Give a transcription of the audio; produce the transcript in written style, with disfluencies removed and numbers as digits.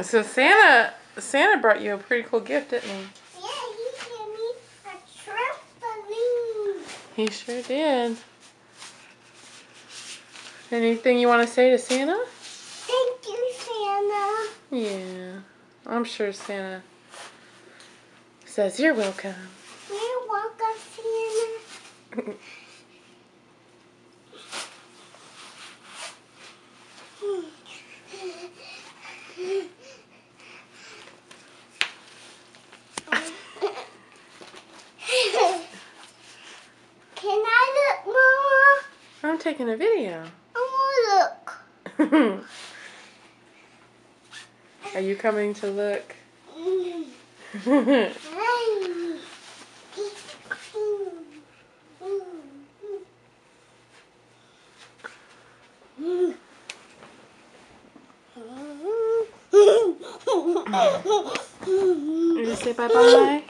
So Santa brought you a pretty cool gift, didn't he? Yeah, he gave me a trampoline. He sure did. Anything you want to say to Santa? Thank you, Santa. Yeah, I'm sure Santa says you're welcome. You're welcome, Santa. Can I look, Mama? I'm taking a video. I want to look. Are you coming to look? You say bye-bye?